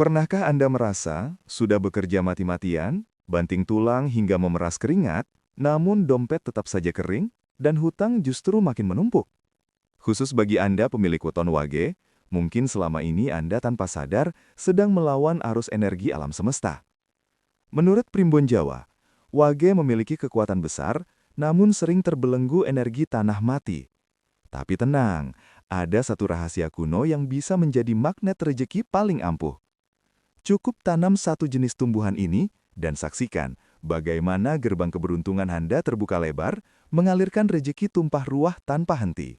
Pernahkah Anda merasa sudah bekerja mati-matian, banting tulang hingga memeras keringat, namun dompet tetap saja kering, dan hutang justru makin menumpuk? Khusus bagi Anda pemilik weton wage, mungkin selama ini Anda tanpa sadar sedang melawan arus energi alam semesta. Menurut Primbon Jawa, wage memiliki kekuatan besar, namun sering terbelenggu energi tanah mati. Tapi tenang, ada satu rahasia kuno yang bisa menjadi magnet rejeki paling ampuh. Cukup tanam satu jenis tumbuhan ini dan saksikan bagaimana gerbang keberuntungan Anda terbuka lebar, mengalirkan rejeki tumpah ruah tanpa henti.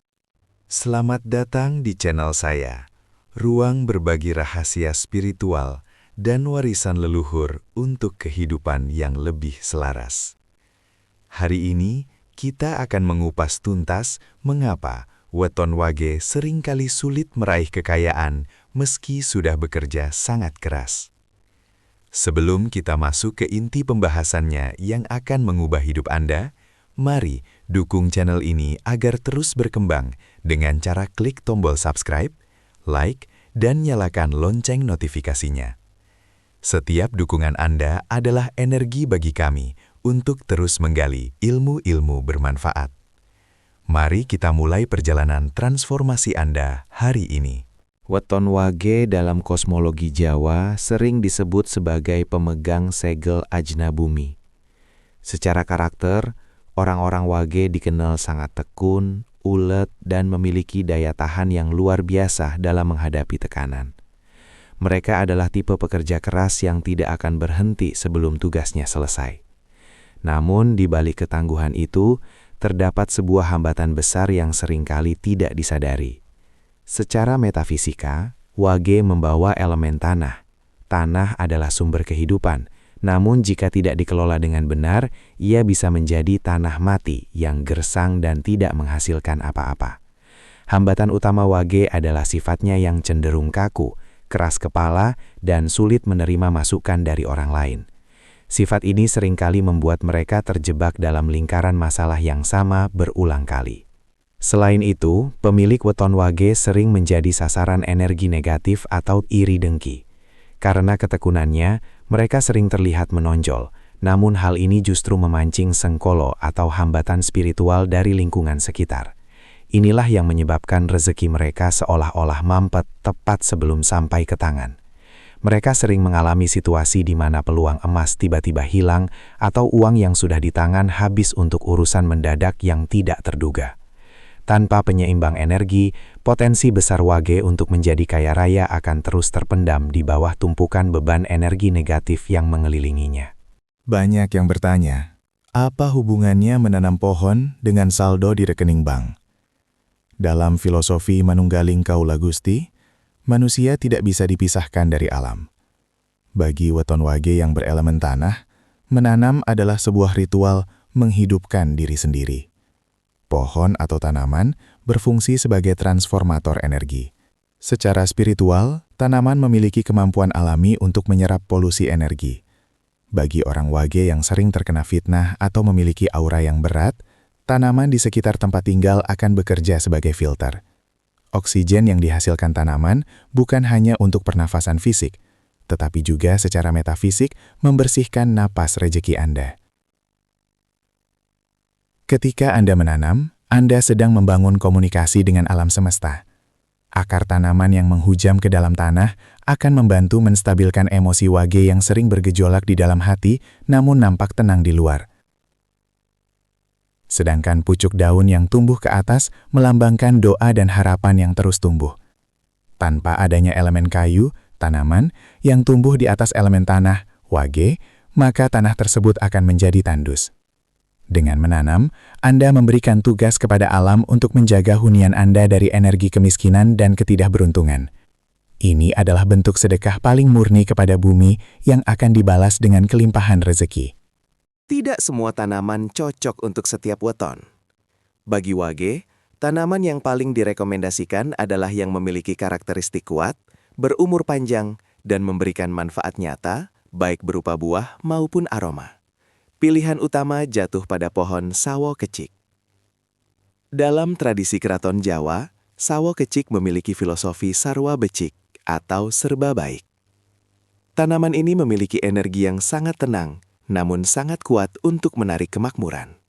Selamat datang di channel saya, ruang berbagi rahasia spiritual dan warisan leluhur untuk kehidupan yang lebih selaras. Hari ini, kita akan mengupas tuntas mengapa weton wage seringkali sulit meraih kekayaan meski sudah bekerja sangat keras. Sebelum kita masuk ke inti pembahasannya yang akan mengubah hidup Anda, mari dukung channel ini agar terus berkembang dengan cara klik tombol subscribe, like, dan nyalakan lonceng notifikasinya. Setiap dukungan Anda adalah energi bagi kami untuk terus menggali ilmu-ilmu bermanfaat. Mari kita mulai perjalanan transformasi Anda hari ini. Weton wage dalam kosmologi Jawa sering disebut sebagai pemegang segel ajna bumi. Secara karakter, orang-orang wage dikenal sangat tekun, ulet, dan memiliki daya tahan yang luar biasa dalam menghadapi tekanan. Mereka adalah tipe pekerja keras yang tidak akan berhenti sebelum tugasnya selesai. Namun, di balik ketangguhan itu, terdapat sebuah hambatan besar yang seringkali tidak disadari. Secara metafisika, wage membawa elemen tanah. Tanah adalah sumber kehidupan, namun jika tidak dikelola dengan benar, ia bisa menjadi tanah mati yang gersang dan tidak menghasilkan apa-apa. Hambatan utama wage adalah sifatnya yang cenderung kaku, keras kepala, dan sulit menerima masukan dari orang lain. Sifat ini seringkali membuat mereka terjebak dalam lingkaran masalah yang sama berulang kali. Selain itu, pemilik weton wage sering menjadi sasaran energi negatif atau iri dengki. Karena ketekunannya, mereka sering terlihat menonjol, namun hal ini justru memancing sengkolo atau hambatan spiritual dari lingkungan sekitar. Inilah yang menyebabkan rezeki mereka seolah-olah mampet tepat sebelum sampai ke tangan. Mereka sering mengalami situasi di mana peluang emas tiba-tiba hilang atau uang yang sudah di tangan habis untuk urusan mendadak yang tidak terduga. Tanpa penyeimbang energi, potensi besar wage untuk menjadi kaya raya akan terus terpendam di bawah tumpukan beban energi negatif yang mengelilinginya. Banyak yang bertanya, apa hubungannya menanam pohon dengan saldo di rekening bank? Dalam filosofi manunggaling kaula Gusti, manusia tidak bisa dipisahkan dari alam. Bagi weton wage yang berelemen tanah, menanam adalah sebuah ritual menghidupkan diri sendiri. Pohon atau tanaman berfungsi sebagai transformator energi. Secara spiritual, tanaman memiliki kemampuan alami untuk menyerap polusi energi. Bagi orang wage yang sering terkena fitnah atau memiliki aura yang berat, tanaman di sekitar tempat tinggal akan bekerja sebagai filter. Oksigen yang dihasilkan tanaman bukan hanya untuk pernafasan fisik, tetapi juga secara metafisik membersihkan napas rejeki Anda. Ketika Anda menanam, Anda sedang membangun komunikasi dengan alam semesta. Akar tanaman yang menghujam ke dalam tanah akan membantu menstabilkan emosi wage yang sering bergejolak di dalam hati namun nampak tenang di luar. Sedangkan pucuk daun yang tumbuh ke atas melambangkan doa dan harapan yang terus tumbuh. Tanpa adanya elemen kayu, tanaman, yang tumbuh di atas elemen tanah, wage, maka tanah tersebut akan menjadi tandus. Dengan menanam, Anda memberikan tugas kepada alam untuk menjaga hunian Anda dari energi kemiskinan dan ketidakberuntungan. Ini adalah bentuk sedekah paling murni kepada bumi yang akan dibalas dengan kelimpahan rezeki. Tidak semua tanaman cocok untuk setiap weton. Bagi wage, tanaman yang paling direkomendasikan adalah yang memiliki karakteristik kuat, berumur panjang, dan memberikan manfaat nyata, baik berupa buah maupun aroma. Pilihan utama jatuh pada pohon sawo kecik. Dalam tradisi keraton Jawa, sawo kecik memiliki filosofi sarwa becik atau serba baik. Tanaman ini memiliki energi yang sangat tenang, namun sangat kuat untuk menarik kemakmuran.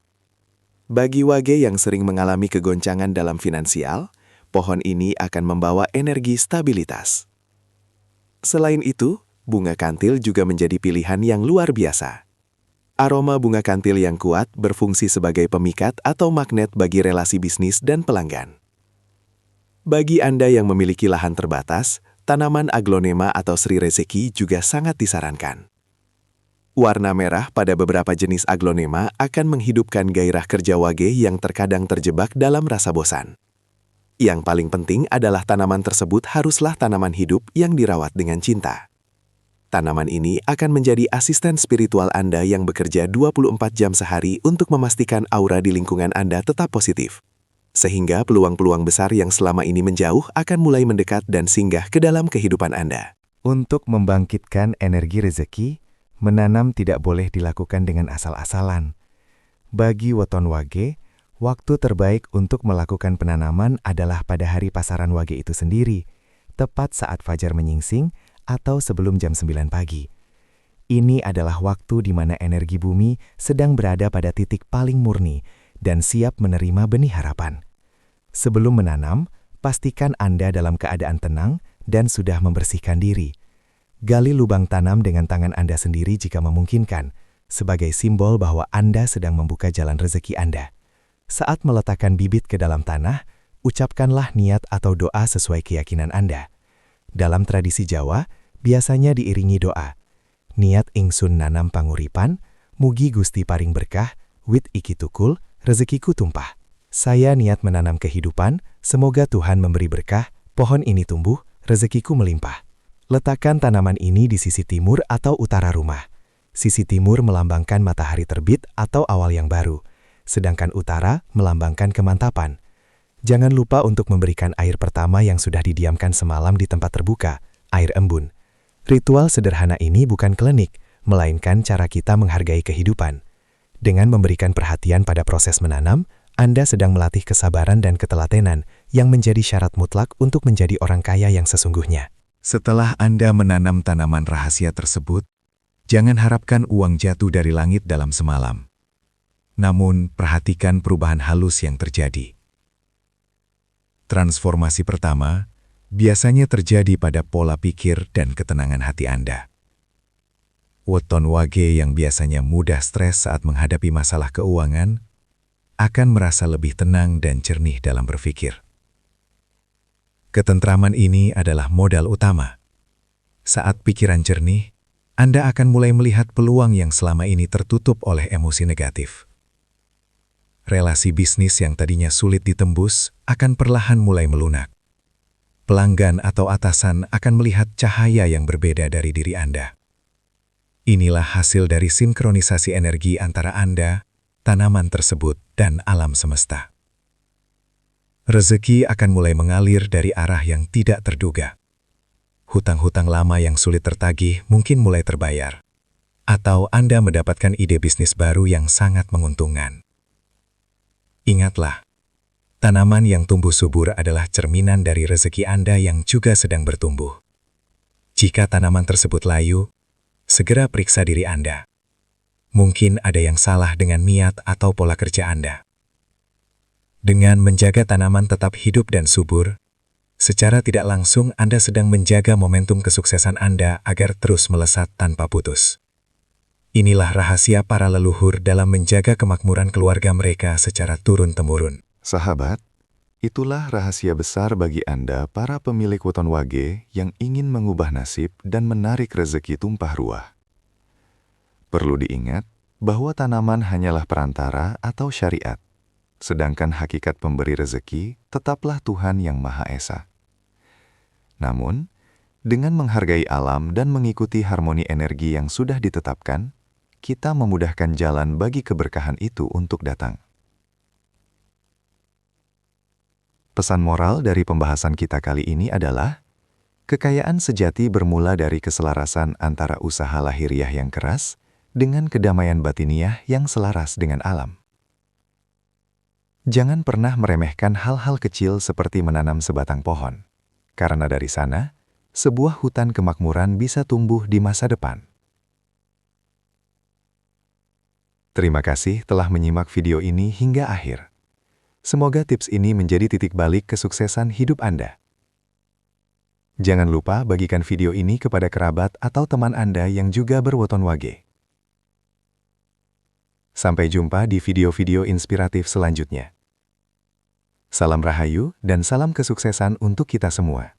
Bagi wage yang sering mengalami kegoncangan dalam finansial, pohon ini akan membawa energi stabilitas. Selain itu, bunga kantil juga menjadi pilihan yang luar biasa. Aroma bunga kantil yang kuat berfungsi sebagai pemikat atau magnet bagi relasi bisnis dan pelanggan. Bagi Anda yang memiliki lahan terbatas, tanaman aglonema atau Sri Rezeki juga sangat disarankan. Warna merah pada beberapa jenis aglonema akan menghidupkan gairah kerja wage yang terkadang terjebak dalam rasa bosan. Yang paling penting adalah tanaman tersebut haruslah tanaman hidup yang dirawat dengan cinta. Tanaman ini akan menjadi asisten spiritual Anda yang bekerja 24 jam sehari untuk memastikan aura di lingkungan Anda tetap positif. Sehingga peluang-peluang besar yang selama ini menjauh akan mulai mendekat dan singgah ke dalam kehidupan Anda. Untuk membangkitkan energi rezeki, menanam tidak boleh dilakukan dengan asal-asalan. Bagi weton wage, waktu terbaik untuk melakukan penanaman adalah pada hari pasaran wage itu sendiri, tepat saat fajar menyingsing atau sebelum jam 9 pagi. Ini adalah waktu di mana energi bumi sedang berada pada titik paling murni dan siap menerima benih harapan. Sebelum menanam, pastikan Anda dalam keadaan tenang dan sudah membersihkan diri. Gali lubang tanam dengan tangan Anda sendiri jika memungkinkan, sebagai simbol bahwa Anda sedang membuka jalan rezeki Anda. Saat meletakkan bibit ke dalam tanah, ucapkanlah niat atau doa sesuai keyakinan Anda. Dalam tradisi Jawa, biasanya diiringi doa. Niat ingsun nanam panguripan, mugi Gusti paring berkah, wit iki tukul, rezekiku tumpah. Saya niat menanam kehidupan, semoga Tuhan memberi berkah, pohon ini tumbuh, rezekiku melimpah. Letakkan tanaman ini di sisi timur atau utara rumah. Sisi timur melambangkan matahari terbit atau awal yang baru, sedangkan utara melambangkan kemantapan. Jangan lupa untuk memberikan air pertama yang sudah didiamkan semalam di tempat terbuka, air embun. Ritual sederhana ini bukan klinik, melainkan cara kita menghargai kehidupan. Dengan memberikan perhatian pada proses menanam, Anda sedang melatih kesabaran dan ketelatenan yang menjadi syarat mutlak untuk menjadi orang kaya yang sesungguhnya. Setelah Anda menanam tanaman rahasia tersebut, jangan harapkan uang jatuh dari langit dalam semalam. Namun, perhatikan perubahan halus yang terjadi. Transformasi pertama biasanya terjadi pada pola pikir dan ketenangan hati Anda. Weton wage yang biasanya mudah stres saat menghadapi masalah keuangan akan merasa lebih tenang dan jernih dalam berpikir. Ketentraman ini adalah modal utama. Saat pikiran jernih, Anda akan mulai melihat peluang yang selama ini tertutup oleh emosi negatif. Relasi bisnis yang tadinya sulit ditembus akan perlahan mulai melunak. Pelanggan atau atasan akan melihat cahaya yang berbeda dari diri Anda. Inilah hasil dari sinkronisasi energi antara Anda, tanaman tersebut, dan alam semesta. Rezeki akan mulai mengalir dari arah yang tidak terduga. Hutang-hutang lama yang sulit tertagih mungkin mulai terbayar. Atau Anda mendapatkan ide bisnis baru yang sangat menguntungkan. Ingatlah, tanaman yang tumbuh subur adalah cerminan dari rezeki Anda yang juga sedang bertumbuh. Jika tanaman tersebut layu, segera periksa diri Anda. Mungkin ada yang salah dengan niat atau pola kerja Anda. Dengan menjaga tanaman tetap hidup dan subur, secara tidak langsung Anda sedang menjaga momentum kesuksesan Anda agar terus melesat tanpa putus. Inilah rahasia para leluhur dalam menjaga kemakmuran keluarga mereka secara turun-temurun. Sahabat, itulah rahasia besar bagi Anda para pemilik weton wage yang ingin mengubah nasib dan menarik rezeki tumpah ruah. Perlu diingat bahwa tanaman hanyalah perantara atau syariat, sedangkan hakikat pemberi rezeki tetaplah Tuhan Yang Maha Esa. Namun, dengan menghargai alam dan mengikuti harmoni energi yang sudah ditetapkan, kita memudahkan jalan bagi keberkahan itu untuk datang. Pesan moral dari pembahasan kita kali ini adalah, kekayaan sejati bermula dari keselarasan antara usaha lahiriah yang keras dengan kedamaian batiniah yang selaras dengan alam. Jangan pernah meremehkan hal-hal kecil seperti menanam sebatang pohon, karena dari sana, sebuah hutan kemakmuran bisa tumbuh di masa depan. Terima kasih telah menyimak video ini hingga akhir. Semoga tips ini menjadi titik balik kesuksesan hidup Anda. Jangan lupa bagikan video ini kepada kerabat atau teman Anda yang juga berweton wage. Sampai jumpa di video-video inspiratif selanjutnya. Salam Rahayu dan salam kesuksesan untuk kita semua.